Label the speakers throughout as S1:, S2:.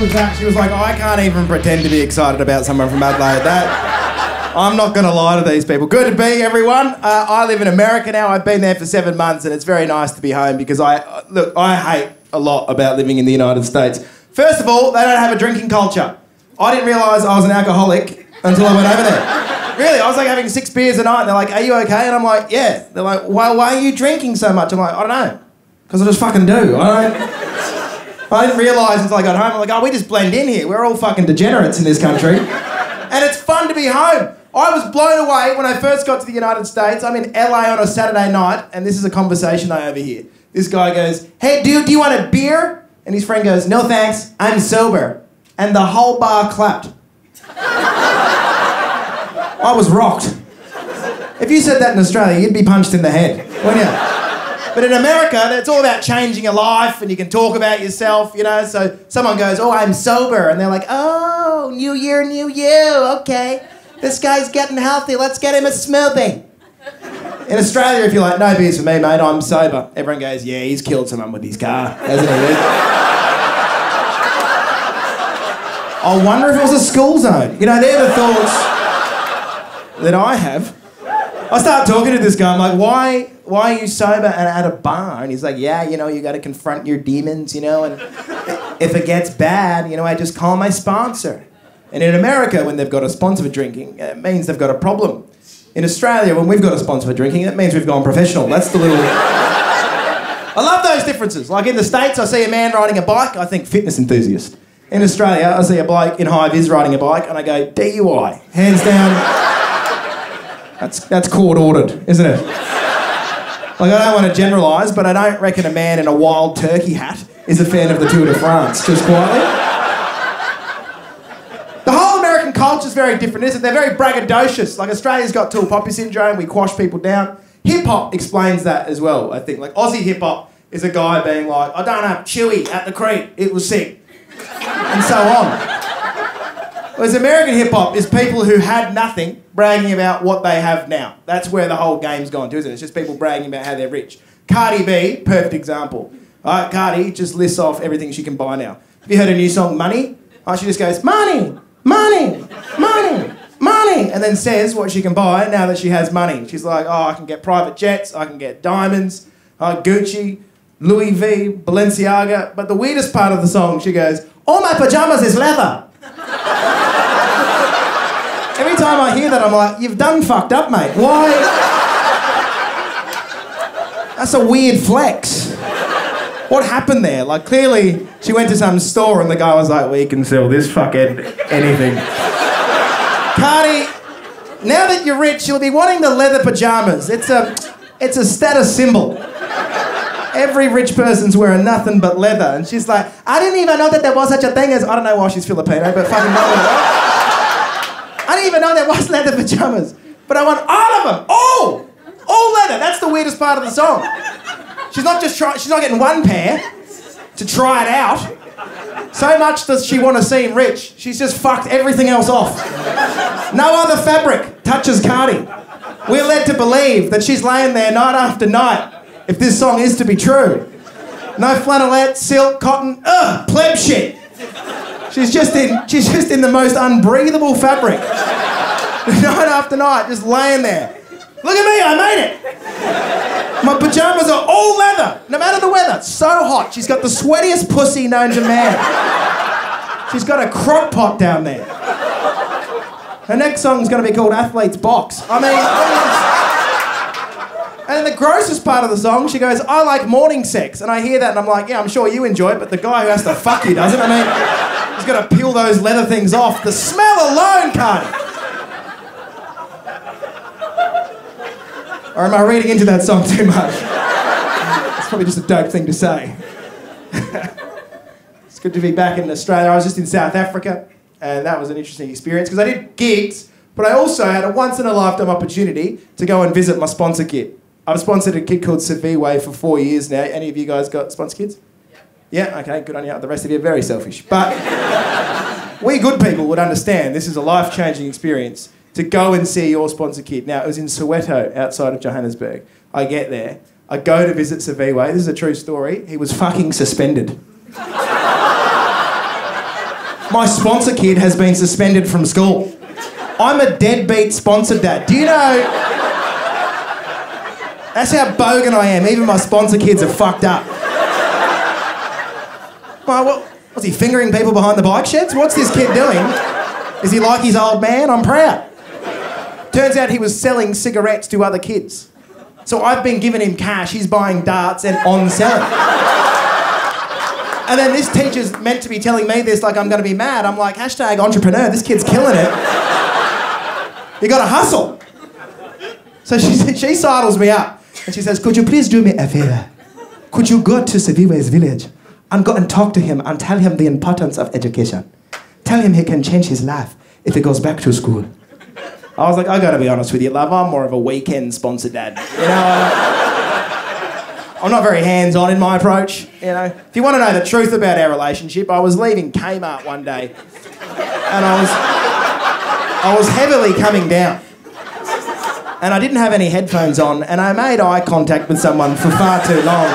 S1: was that. She was like, I can't even pretend to be excited about someone from Adelaide. I'm not going to lie to these people. Good to be, everyone. I live in America now. I've been there for 7 months, and it's very nice to be home because I hate a lot about living in the United States. First of all, they don't have a drinking culture. I didn't realise I was an alcoholic until I went over there. Really, I was like having 6 beers a night, and they're like, are you okay? And I'm like, yeah. They're like, why are you drinking so much? I'm like, I don't know. Because I just fucking do. I didn't realise until I got home. I'm like, oh, we just blend in here. We're all fucking degenerates in this country. And it's fun to be home. I was blown away when I first got to the United States. I'm in LA on a Saturday night, and this is a conversation I overhear. This guy goes, hey, dude, do you want a beer? And his friend goes, no thanks, I'm sober. And the whole bar clapped. I was rocked. If you said that in Australia, you'd be punched in the head, wouldn't you? But in America, it's all about changing your life, and you can talk about yourself, you know. So someone goes, oh, I'm sober. And they're like, oh, new year, new you, okay. This guy's getting healthy, let's get him a smoothie. In Australia, if you're like, no beers for me, mate, I'm sober. Everyone goes, yeah, he's killed someone with his car, hasn't he? I wonder if it was a school zone. You know, they're the thoughts that I have. I start talking to this guy, I'm like, why are you sober and at a bar? And he's like, yeah, you know, you got to confront your demons, you know, and if it gets bad, you know, I just call my sponsor. And in America, when they've got a sponsor for drinking, it means they've got a problem. In Australia, when we've got a sponsor for drinking, it means we've gone professional. That's the little... I love those differences. Like in the States, I see a man riding a bike, I think fitness enthusiast. In Australia, I see a bloke in high-vis riding a bike, and I go, DUI. Hands down. That's court-ordered, isn't it? Like, I don't want to generalise, but I don't reckon a man in a wild turkey hat is a fan of the Tour de France, just quietly. The whole American culture's very different, isn't it? They're very braggadocious. Like, Australia's got tall poppy syndrome, we quash people down. Hip-hop explains that as well, I think. Like, Aussie hip-hop is a guy being like, I don't have Chewy at the Creek, it was sick. And so on. Whereas American hip-hop is people who had nothing bragging about what they have now. That's where the whole game's gone to, isn't it? It's just people bragging about how they're rich. Cardi B, perfect example. Cardi just lists off everything she can buy now. Have you heard her new song, Money? She just goes, money, money, money, money, and then says what she can buy now that she has money. She's like, oh, I can get private jets, I can get diamonds, Gucci, Louis V, Balenciaga. But the weirdest part of the song, she goes, all my pajamas is leather. Every time I hear that, I'm like, you've done fucked up, mate. Why? That's a weird flex. What happened there? Like, clearly, she went to some store and the guy was like, we can sell this fuckhead anything. Cardi, now that you're rich, you'll be wanting the leather pajamas. It's a status symbol. Every rich person's wearing nothing but leather. And she's like, I didn't even know that there was such a thing as... I don't know why she's Filipino, but fucking know it. I didn't even know there was leather pajamas. But I want all of them. All leather. That's the weirdest part of the song. She's not getting one pair to try it out. So much does she want to seem rich, she's just fucked everything else off. No other fabric touches Cardi. We're led to believe that she's laying there night after night, if this song is to be true. No flannelette, silk, cotton, pleb shit. She's just in the most unbreathable fabric. Night after night, just laying there. Look at me, I made it. My pajamas are all leather, no matter the weather. So hot, she's got the sweatiest pussy known to man. She's got a crock pot down there. Her next song's going to be called Athlete's Box. I mean... And the grossest part of the song, she goes, I like morning sex. And I hear that and I'm like, yeah, I'm sure you enjoy it, but the guy who has to fuck you doesn't. I mean, he's got to peel those leather things off. The smell alone, Cardi. Or am I reading into that song too much? It's probably just a dope thing to say. It's good to be back in Australia. I was just in South Africa, and that was an interesting experience because I did gigs, but I also had a once-in-a-lifetime opportunity to go and visit my sponsor kid. I've sponsored a kid called Citywide for 4 years now. Any of you guys got sponsor kids? Yeah, okay, good on you. The rest of you are very selfish. But we good people would understand this is a life-changing experience to go and see your sponsor kid. Now, it was in Soweto, outside of Johannesburg. I get there. I go to visit Citywide. This is a true story. He was fucking suspended. My sponsor kid has been suspended from school. I'm a deadbeat sponsor dad. Do you know? That's how bogan I am. Even my sponsor kids are fucked up. Well, what's he, fingering people behind the bike sheds? What's this kid doing? Is he like his old man? I'm proud. Turns out he was selling cigarettes to other kids. So I've been giving him cash, he's buying darts and on selling. And then this teacher's meant to be telling me this like I'm going to be mad. I'm like, hashtag entrepreneur, this kid's killing it. You got to hustle. So she sidles me up and she says, could you please do me a favour? Could you go to Citywide village and go and talk to him and tell him the importance of education? Tell him he can change his life if he goes back to school. I was like, I gotta be honest with you, love, I'm more of a weekend sponsor dad. You know, I'm not very hands-on in my approach, you know. If you want to know the truth about our relationship, I was leaving Kmart one day and I was heavily coming down. And I didn't have any headphones on and I made eye contact with someone for far too long.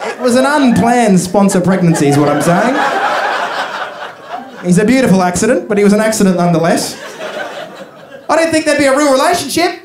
S1: It was an unplanned sponsor pregnancy is what I'm saying. He's a beautiful accident, but he was an accident nonetheless. I didn't think there'd be a real relationship.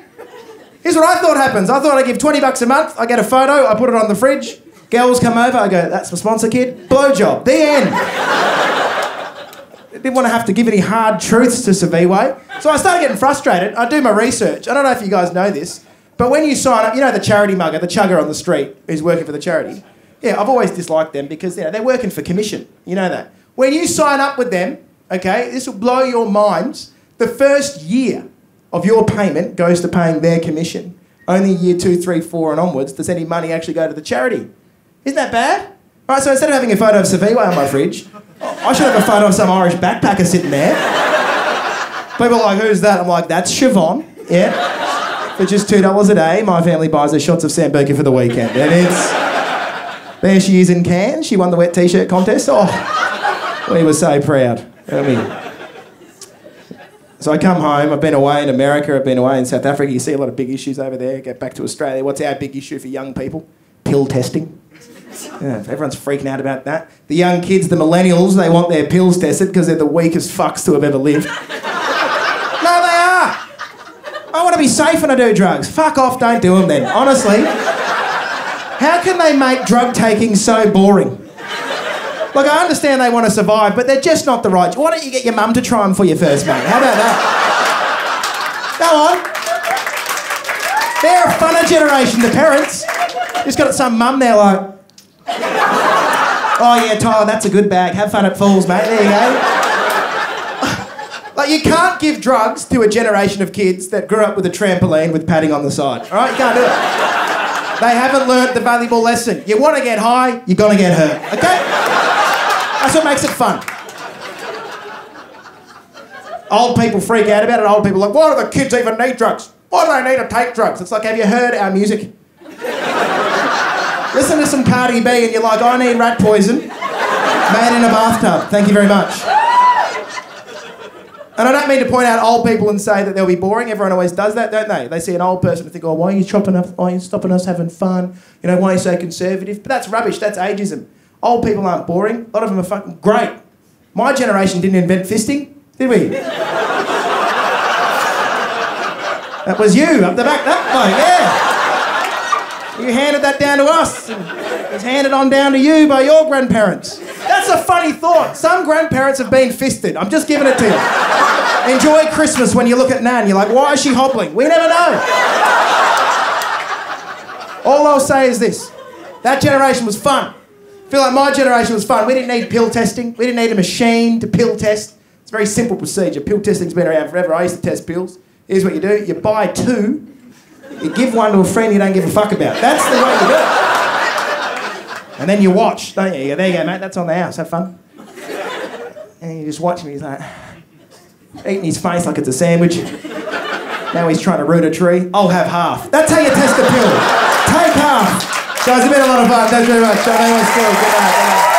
S1: Here's what I thought happens. I thought I'd give $20 a month, I get a photo, I put it on the fridge, girls come over, I go, that's my sponsor kid, blowjob, the end. I didn't want to have to give any hard truths to Citywide. So I started getting frustrated. I do my research. I don't know if you guys know this, but when you sign up, you know the charity mugger, the chugger on the street who's working for the charity? Yeah, I've always disliked them because they're working for commission. You know that. When you sign up with them, okay, this will blow your minds. The first year of your payment goes to paying their commission. Only year 2, 3, 4 and onwards does any money actually go to the charity. Isn't that bad? Right, so instead of having a photo of Citywide on my fridge, I should have a photo of some Irish backpacker sitting there. People are like, who's that? I'm like, that's Siobhan, yeah. For just $2 a day, my family buys her shots of Sambuca for the weekend. And it's... There she is in Cairns. She won the wet t-shirt contest. Oh... We were so proud. I mean, so I come home, I've been away in America, I've been away in South Africa, you see a lot of big issues over there, get back to Australia. What's our big issue for young people? Pill testing. Yeah, everyone's freaking out about that. The young kids, the millennials, they want their pills tested because they're the weakest fucks to have ever lived. No, they are. I want to be safe when I do drugs. Fuck off, don't do them then. Honestly, how can they make drug taking so boring? Look, I understand they want to survive, but they're just not the right... Why don't you get your mum to try them for you first, mate? How about that? Go on. They're a funner generation, the parents. Just got some mum there like... Oh, yeah, Tyler, that's a good bag. Have fun at Falls, mate. There you go. Like, you can't give drugs to a generation of kids that grew up with a trampoline with padding on the side. All right? You can't do it. They haven't learnt the valuable lesson. You want to get high, you're going to get hurt. Okay? That's what makes it fun. Old people freak out about it. Old people are like, why do the kids even need drugs? Why do they need to take drugs? It's like, have you heard our music? Listen to some Cardi B and you're like, I need rat poison made in a bathtub. Thank you very much. And I don't mean to point out old people and say that they'll be boring. Everyone always does that, don't they? They see an old person and think, oh, why are you stopping us having fun? You know, why are you so conservative? But that's rubbish. That's ageism. Old people aren't boring. A lot of them are fucking great. My generation didn't invent fisting, did we? That was you, up the back, that way, yeah. You handed that down to us. And it was handed on down to you by your grandparents. That's a funny thought. Some grandparents have been fisted. I'm just giving it to you. Enjoy Christmas when you look at Nan. You're like, why is she hobbling? We never know. All I'll say is this. That generation was fun. I feel like my generation was fun. We didn't need pill testing. We didn't need a machine to pill test. It's a very simple procedure. Pill testing's been around forever. I used to test pills. Here's what you do. You buy 2. You give one to a friend you don't give a fuck about. That's the way you do it. And then you watch, don't you? You go, there you go, mate. That's on the house. Have fun. And you just watch him. He's like, eating his face like it's a sandwich. Now he's trying to root a tree. I'll have half. That's how you test a pill. Take half. Guys, it's been a lot of fun. Thanks very much. Good night.